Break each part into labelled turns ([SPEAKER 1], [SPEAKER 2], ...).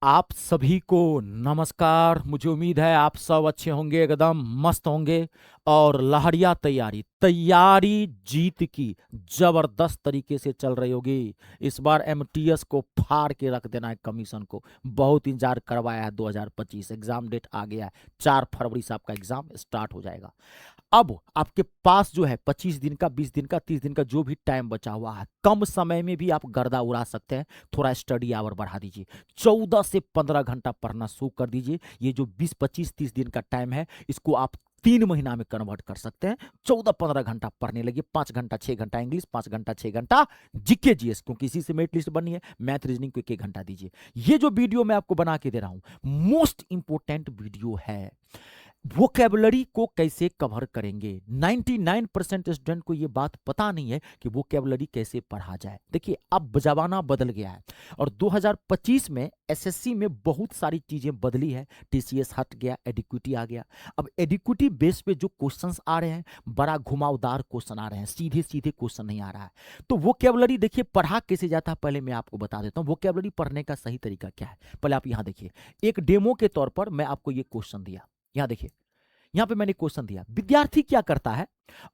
[SPEAKER 1] आप सभी को नमस्कार। मुझे उम्मीद है आप सब अच्छे होंगे, एकदम मस्त होंगे। और लहरिया तैयारी तैयारी जीत की जबरदस्त तरीके से चल रही होगी। इस बार एमटीएस को फाड़ के रख देना है। कमीशन को बहुत इंतजार करवाया है। 2025 एग्जाम डेट आ गया है। 4 फरवरी से आपका एग्जाम स्टार्ट हो जाएगा। अब आपके पास जो है 25 दिन का, 20 दिन का, 30 दिन का जो भी टाइम बचा हुआ है, कम समय में भी आप गर्दा उड़ा सकते हैं। थोड़ा स्टडी आवर बढ़ा दीजिए। 14 से 15 घंटा पढ़ना शुरू कर दीजिए। ये जो 20, 25, 30 दिन का टाइम है, इसको आप 3 महीना में कन्वर्ट कर सकते हैं। 14-15 घंटा पढ़ने लगे। 5 घंटा 6 घंटा इंग्लिश, 5 घंटा 6 घंटा जीके जीएस, क्योंकि इसी से मेरिट लिस्ट बननी है। मैथ रीजनिंग को 1-1 घंटा दीजिए। ये जो वीडियो मैं आपको बना के दे रहा हूं, मोस्ट इंपोर्टेंट वीडियो है। वोकेबलरी को कैसे कवर करेंगे। 99% स्टूडेंट को यह बात पता नहीं है कि वोकेबलरी कैसे पढ़ा जाए। देखिए, अब जमाना बदल गया है और 2025 में एसएससी में बहुत सारी चीजें बदली है। टीसीएस हट गया, एडिक्विटी आ गया। अब एडिक्विटी बेस पे जो क्वेश्चंस आ रहे हैं, बड़ा घुमावदार क्वेश्चन आ रहे हैं, सीधे सीधे क्वेश्चन नहीं आ रहा है। तो वोकेबलरी देखिए पढ़ा कैसे जाता है, पहले मैं आपको बता देता हूं। वोकेबलरी पढ़ने का सही तरीका क्या है, पहले आप यहां देखिए। एक डेमो के तौर पर मैं आपको ये क्वेश्चन दिया। यहां देखिए, यहां पे मैंने क्वेश्चन दिया, विद्यार्थी क्या करता है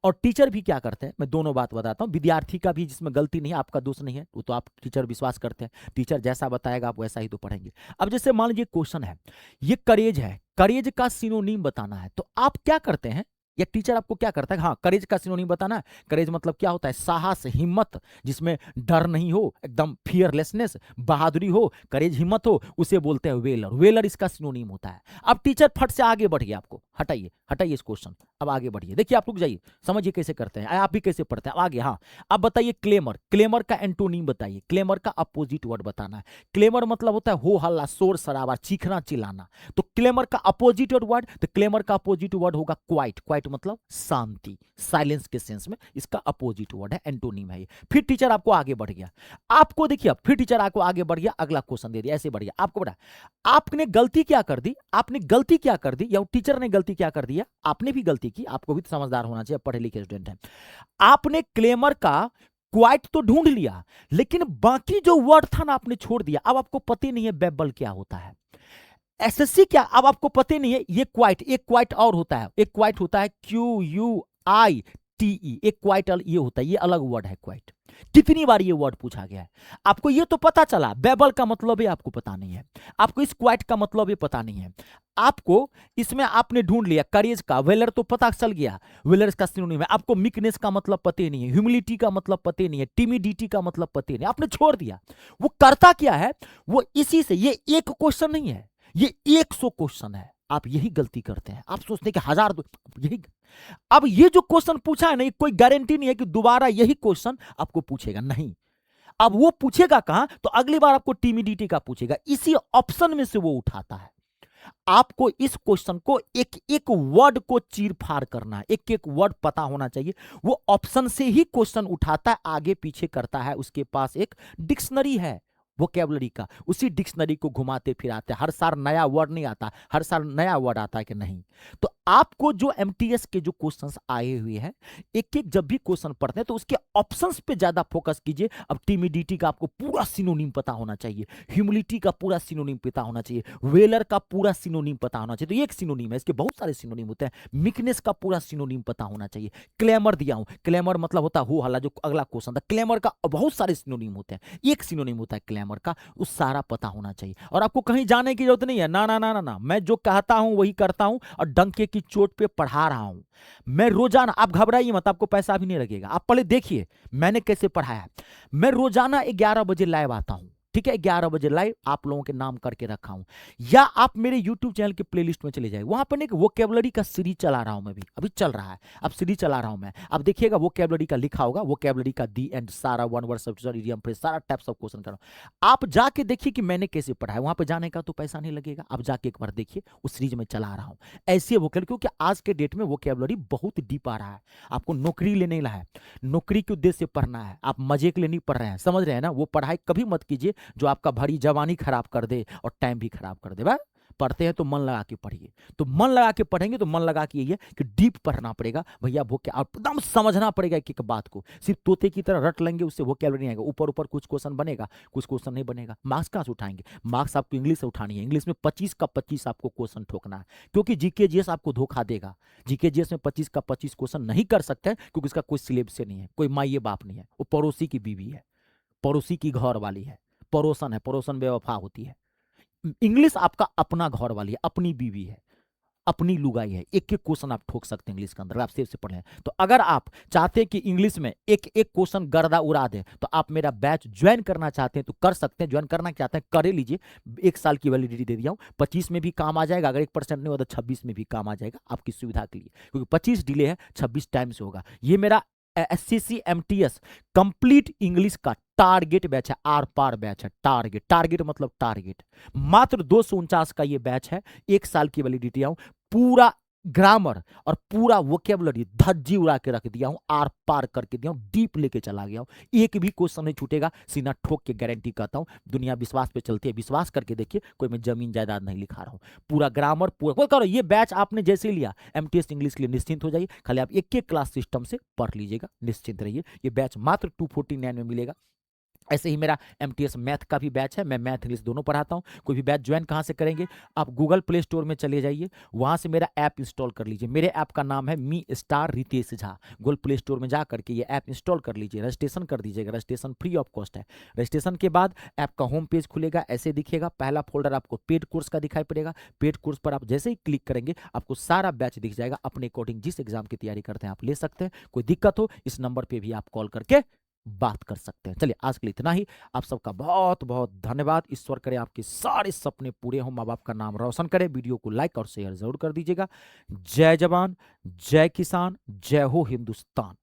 [SPEAKER 1] और टीचर भी क्या करते हैं। मैं दोनों बात बताता हूं। विद्यार्थी का भी जिसमें गलती नहीं है, आपका दोष नहीं है, वो तो आप टीचर विश्वास करते हैं। टीचर जैसा बताएगा आप वैसा ही तो पढ़ेंगे। अब जैसे मान लीजिए क्वेश्चन है, ये करेज है, करेज का सिनोनिम बताना है। तो आप क्या करते हैं, या टीचर आपको क्या करता है, हाँ करेज का सिनोनिम बताना है। करेज मतलब क्या होता है, साहस, हिम्मत, जिसमें डर नहीं हो, एकदम फियरलेसनेस, बहादुरी हो, करेज हिम्मत हो, उसे बोलते हैं वेलर। वेलर इसका सिनोनिम होता है। अब टीचर फट से आगे बढ़ गया, आपको हटाइए हटाइए इस क्वेश्चन, अब आगे बढ़िए। देखिए आप रुक जाइए, समझिए कैसे करते हैं, आप भी कैसे पढ़ते हैं। अब आगे, हाँ अब बताइए क्लेमर। क्लेमर का एंटोनीम बताइए। क्लेमर का अपोजिट वर्ड बताना है। क्लेमर मतलब होता है हो हल्ला, शोर शराबा, चीखना चिल्लाना। तो क्लेमर का अपोजिट वर्ड, तो क्लेमर का अपोजिट वर्ड होगा क्वाइट। क्वाइट मतलब शांति, साइलेंस के सेंस में इसका अपोजिट वर्ड है, एंटोनीम है ये। फिर टीचर आपको आगे बढ़ गया, आपको देखिए, अब फिर टीचर आपको आगे बढ़ गया, अगला क्वेश्चन दे दिया, ऐसे बढ़ गया। आपको बड़ा, आपने गलती क्या कर दी, आपने गलती क्या कर दी, या टीचर ने गलती क्या कर दिया, आपने भी गलती की। आपको भी तो समझदार होना चाहिए, पढ़े लिखे स्टूडेंट हैं। आपने क्लेमर का क्वाइट तो ढूंढ लिया, लेकिन बाकी जो वर्ड था ना आपने छोड़ दिया। अब आपको पता नहीं है बेबल क्या होता है, एसएससी क्या, अब आपको पता नहीं है। ये क्वाइट, एक क्वाइट और होता है, एक क्वाइट होता है QUITE, एक क्वाइट ये होता है, ये अलग वर्ड है क्वाइट। कितनी बार ये वर्ड पूछा गया है आपको, ये तो पता चला बेबल का मतलब है, आपको पता नहीं है। आपको इस क्वाइट का मतलब है पता नहीं है। आपको इसमें आपने ढूंढ लिया करेज का, वेलर तो पता चल गया, वेलर का सिनोनिम है। आपको मीकनेस का मतलब पता नहीं है, ह्यूमिलिटी का मतलब पता नहीं है, टिमिडिटी का मतलब पता नहीं, आपने छोड़ दिया। वो करता क्या है, वो इसी से, ये एक क्वेश्चन नहीं है, ये 100 क्वेश्चन है। आप यही गलती करते हैं, आप सोचते हैं कि हजार यही। अब ये जो क्वेश्चन पूछा है ना, कोई गारंटी नहीं है कि दोबारा यही क्वेश्चन आपको पूछेगा, नहीं। अब वो पूछेगा कहां, तो अगली बार आपको टीमिडिटी का पूछेगा, इसी ऑप्शन में से वो उठाता है। आपको इस क्वेश्चन को एक एक वर्ड को चीर फाड़ करना है, एक एक वर्ड पता होना चाहिए। वो ऑप्शन से ही क्वेश्चन उठाता है, आगे पीछे करता है, उसके पास एक डिक्शनरी है वोकेबलरी का, उसी डिक्शनरी को घुमाते फिराते। हर साल नया वर्ड नहीं आता, हर साल नया वर्ड आता है कि नहीं। तो आपको जो एमटीएस के जो क्वेश्चंस आए हुए हैं, एक एक जब भी क्वेश्चन पढ़ते हैं तो उसके ऑप्शंस पे ज्यादा फोकस कीजिए। अब टिमिडिटी का आपको पूरा सिनोनिम पता होना चाहिए, ह्यूमिलिटी का पूरा सिनोनिम पता होना चाहिए, वेलर का पूरा सिनोनिम पता होना चाहिए। तो एक सिनोनिम है, इसके बहुत सारे सिनोनिम होते हैं। मिकनेस का पूरा सिनोनिम पता होना चाहिए। क्लेमर दिया हूं, क्लेमर मतलब होता है हो हल्ला, जो अगला क्वेश्चन था। क्लेमर का बहुत सारे सिनोनिम होते हैं, एक सिनोनिम होता है क्लेमर का, उस सारा पता होना चाहिए। और आपको कहीं जाने की जरूरत नहीं है, ना ना ना ना ना, मैं जो कहता हूं वही करता हूं और डंके की चोट पे पढ़ा रहा हूं। मैं रोजाना, आप घबराइए मत, आपको पैसा भी नहीं लगेगा। आप पहले देखिए मैंने कैसे पढ़ाया। मैं रोजाना 11 बजे लाइव आता हूं, ठीक है, 11 बजे लाइव आप लोगों के नाम करके रखा हूं। या आप मेरे यूट्यूब चैनल के प्लेलिस्ट में चले जाए, वहां पर एक वोकेबलरी का सीरीज चला रहा हूं, मैं भी अभी चल रहा है, अब सीरीज चला रहा हूं मैं। अब देखिएगा वोकेबलरी का लिखा होगा, वोकेबलरी का दी एंड, सारा one word substitution, idiom phrase, सारा टाइप्स ऑफ क्वेश्चन कर रहा हूं। आप जाके देखिए कि मैंने कैसे पढ़ा है, वहां पर जाने का तो पैसा नहीं लगेगा। आप जाके एक बार देखिए, उस सीरीज में चला रहा हूं ऐसे वोकेबलरी, क्योंकि आज के डेट में वोकेबलरी बहुत डीप आ रहा है। आपको नौकरी लेने ला है, नौकरी के उद्देश्य से पढ़ना है, आप मजे के लिए नहीं पढ़ रहे हैं, समझ रहे हैं ना। वो पढ़ाई कभी मत कीजिए जो आपका भरी जवानी खराब कर दे और टाइम भी खराब कर दे। पढ़ते हैं तो मन लगा के पढ़िए। तो मन लगा के पढ़ेंगे तो मन लगा के यही है कि डीप पढ़ना पड़ेगा भैया, वो क्या एकदम समझना पड़ेगा एक एक बात को। सिर्फ तोते की तरह रट लेंगे उससे वोकैबुलरी नहीं आएगा, ऊपर ऊपर कुछ क्वेश्चन बनेगा, कुछ क्वेश्चन नहीं बनेगा। मार्क्स कहाँ से उठाएंगे? मार्क्स आपको इंग्लिश से उठानी है। इंग्लिश में 25 का 25 आपको क्वेश्चन ठोकना है, क्योंकि जीके जीएस आपको धोखा देगा। जीके जीएस में 25 का 25 क्वेश्चन नहीं कर सकते हैं, क्योंकि उसका कोई सिलेबस नहीं है, कोई माँ बाप नहीं है, वो पड़ोसी की बीवी है, पड़ोसी की घर वाली है, पड़ोसन है, पड़ोसन बेवफा होती है। इंग्लिश आपका अपना घर वाली है, अपनी बीवी है, अपनी लुगाई है। एक एक क्वेश्चन आप ठोक सकते हैं इंग्लिश के अंदर, आप सेव से पढ़ लें। तो अगर आप चाहते हैं कि इंग्लिश में एक एक क्वेश्चन गर्दा उड़ा दें, तो आप मेरा बैच ज्वाइन करना चाहते हैं तो कर सकते हैं। ज्वाइन करना चाहते हैं करे लीजिए, 1 साल की वैलिडिटी दे दिया हूं। 25 में भी काम आ जाएगा, अगर 1% नहीं होता 26 में भी काम आ जाएगा आपकी सुविधा के लिए, क्योंकि 25 डिले है, 26 टाइम से होगा। ये मेरा SCC MTS कंप्लीट इंग्लिश का टारगेट बैच है, आर पार बैच है। टारगेट, टारगेट मतलब टारगेट। मात्र 249 का ये बैच है, 1 साल की वैलिडिटी आऊं। पूरा ग्रामर और पूरा वोकेबुलरी धज्जी उड़ा के रख दिया हूं, आर पार करके दिया हूं, डीप लेके चला गया हूं। एक भी क्वेश्चन नहीं छूटेगा, सीना ठोक के गारंटी कहता हूं। दुनिया विश्वास पे चलती है, विश्वास करके देखिए, कोई मैं जमीन जायदाद नहीं लिखा रहा हूं। पूरा ग्रामर पूरा करो। ये बैच आपने जैसे लिया MTS इंग्लिश के लिए निश्चिंत हो जाइए, खाली आप एक एक क्लास सिस्टम से पढ़ लीजिएगा, निश्चिंत रहिए। ये बैच मात्र 249 में मिलेगा। ऐसे ही मेरा MTS मैथ का भी बैच है, मैं मैथ इंग्लिश दोनों पढ़ाता हूं। कोई भी बैच ज्वाइन कहां से करेंगे? आप गूगल प्ले स्टोर में चले जाइए, वहां से मेरा ऐप इंस्टॉल कर लीजिए। मेरे ऐप का नाम है me star Ritesh Jha. Google Play Store में जा करके ये ऐप इंस्टॉल कर लीजिए, रजिस्ट्रेशन कर दीजिएगा। रजिस्ट्रेशन फ्री ऑफ कॉस्ट है। रजिस्ट्रेशन के बाद ऐप का होम पेज खुलेगा, ऐसे दिखेगा। पहला फोल्डर आपको पेड कोर्स का दिखाई पड़ेगा। पेड कोर्स पर आप जैसे ही क्लिक करेंगे आपको सारा बैच दिख जाएगा। अपने अकॉर्डिंग जिस एग्जाम की तैयारी करते हैं आप ले सकते हैं। कोई दिक्कत हो इस नंबर पर भी आप कॉल करके बात कर सकते हैं। चलिए आज के लिए इतना ही। आप सबका बहुत बहुत धन्यवाद। ईश्वर करे आपके सारे सपने पूरे हों, माँ बाप का नाम रोशन करे। वीडियो को लाइक और शेयर जरूर कर दीजिएगा। जय जवान, जय किसान, जय हो हिंदुस्तान।